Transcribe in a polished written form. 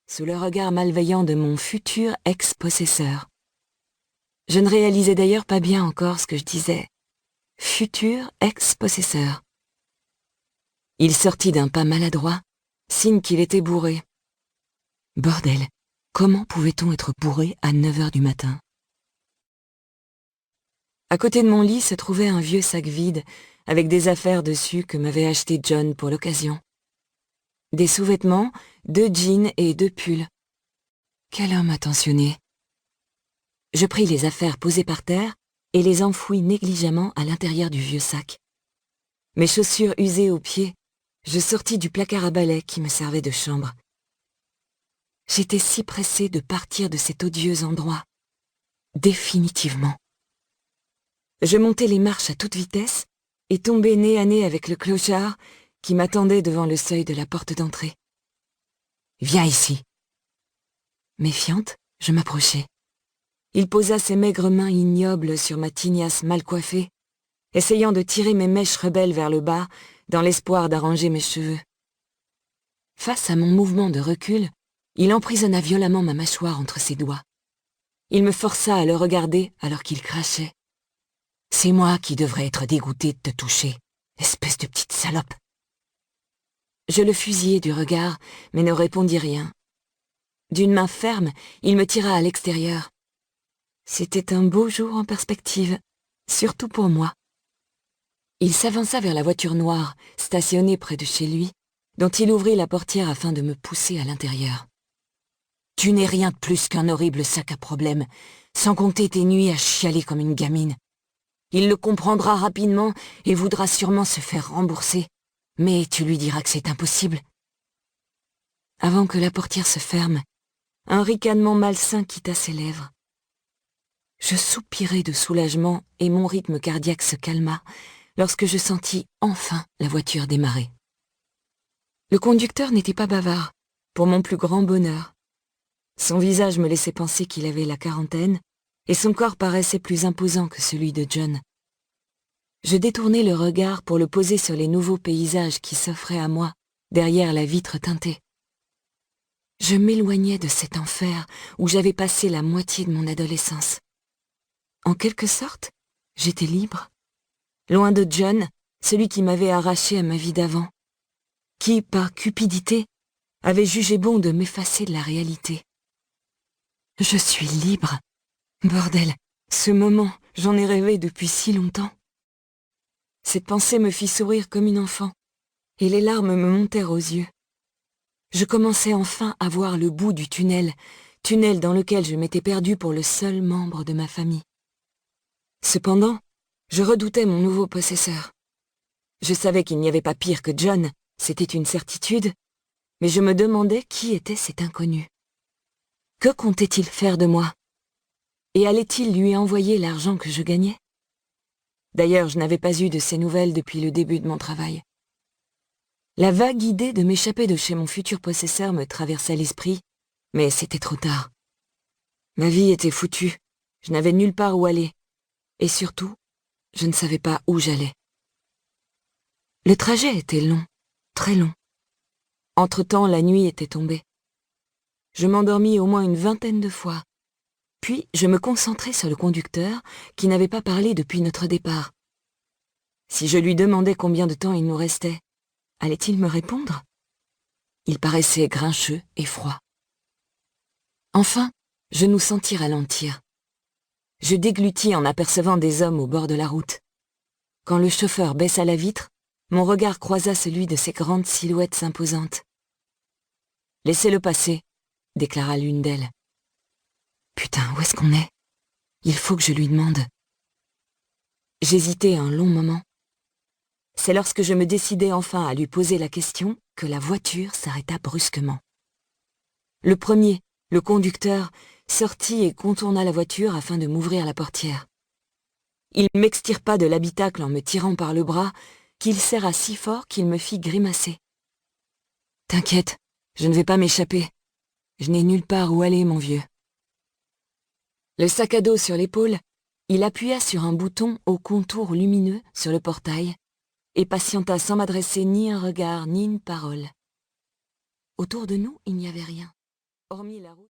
sous le regard malveillant de mon futur ex-possesseur. Je ne réalisais d'ailleurs pas bien encore ce que je disais. Futur ex-possesseur. Il sortit d'un pas maladroit, signe qu'il était bourré. Bordel, comment pouvait-on être bourré à 9h du matin? À côté de mon lit se trouvait un vieux sac vide, avec des affaires dessus que m'avait acheté John pour l'occasion. Des sous-vêtements, 2 jeans et 2 pulls. Quel homme attentionné. Je pris les affaires posées par terre et les enfouis négligemment à l'intérieur du vieux sac. Mes chaussures usées aux pieds, je sortis du placard à balai qui me servait de chambre. J'étais si pressée de partir de cet odieux endroit. Définitivement. Je montai les marches à toute vitesse et tombai nez à nez avec le clochard qui m'attendait devant le seuil de la porte d'entrée. « Viens ici !» Méfiante, je m'approchai. Il posa ses maigres mains ignobles sur ma tignasse mal coiffée, essayant de tirer mes mèches rebelles vers le bas dans l'espoir d'arranger mes cheveux. Face à mon mouvement de recul, il emprisonna violemment ma mâchoire entre ses doigts. Il me força à le regarder alors qu'il crachait. « C'est moi qui devrais être dégoûtée de te toucher, espèce de petite salope. » Je le fusillai du regard, mais ne répondis rien. D'une main ferme, il me tira à l'extérieur. C'était un beau jour en perspective, surtout pour moi. Il s'avança vers la voiture noire, stationnée près de chez lui, dont il ouvrit la portière afin de me pousser à l'intérieur. « Tu n'es rien de plus qu'un horrible sac à problèmes, sans compter tes nuits à chialer comme une gamine. Il le comprendra rapidement et voudra sûrement se faire rembourser, mais tu lui diras que c'est impossible. » Avant que la portière se ferme, un ricanement malsain quitta ses lèvres. Je soupirai de soulagement et mon rythme cardiaque se calma lorsque je sentis enfin la voiture démarrer. Le conducteur n'était pas bavard, pour mon plus grand bonheur. Son visage me laissait penser qu'il avait la quarantaine et son corps paraissait plus imposant que celui de John. Je détournai le regard pour le poser sur les nouveaux paysages qui s'offraient à moi derrière la vitre teintée. Je m'éloignais de cet enfer où j'avais passé la moitié de mon adolescence. En quelque sorte, j'étais libre, loin de John, celui qui m'avait arraché à ma vie d'avant, qui, par cupidité, avait jugé bon de m'effacer de la réalité. Je suis libre. Bordel, ce moment, j'en ai rêvé depuis si longtemps. Cette pensée me fit sourire comme une enfant, et les larmes me montèrent aux yeux. Je commençais enfin à voir le bout du tunnel dans lequel je m'étais perdu pour le seul membre de ma famille. Cependant, je redoutais mon nouveau possesseur. Je savais qu'il n'y avait pas pire que John, c'était une certitude, mais je me demandais qui était cet inconnu. Que comptait-il faire de moi? Et allait-il lui envoyer l'argent que je gagnais? D'ailleurs, je n'avais pas eu de ses nouvelles depuis le début de mon travail. La vague idée de m'échapper de chez mon futur possesseur me traversa l'esprit, mais c'était trop tard. Ma vie était foutue, je n'avais nulle part où aller, et surtout, je ne savais pas où j'allais. Le trajet était long, très long. Entre-temps, la nuit était tombée. Je m'endormis au moins une vingtaine de fois. Puis, je me concentrai sur le conducteur qui n'avait pas parlé depuis notre départ. Si je lui demandais combien de temps il nous restait, allait-il me répondre? Il paraissait grincheux et froid. Enfin, je nous sentis ralentir. Je déglutis en apercevant des hommes au bord de la route. Quand le chauffeur baissa la vitre, mon regard croisa celui de ces grandes silhouettes imposantes. « Laissez-le passer », déclara l'une d'elles. « Putain, où est-ce qu'on est? Il faut que je lui demande. » J'hésitai un long moment. C'est lorsque je me décidai enfin à lui poser la question que la voiture s'arrêta brusquement. Le premier, le conducteur, sortit et contourna la voiture afin de m'ouvrir la portière. Il m'extirpa de l'habitacle en me tirant par le bras, qu'il serra si fort qu'il me fit grimacer. « T'inquiète, je ne vais pas m'échapper. Je n'ai nulle part où aller, mon vieux. » Le sac à dos sur l'épaule, il appuya sur un bouton au contour lumineux sur le portail et patienta sans m'adresser ni un regard ni une parole. Autour de nous, il n'y avait rien. Hormis la route,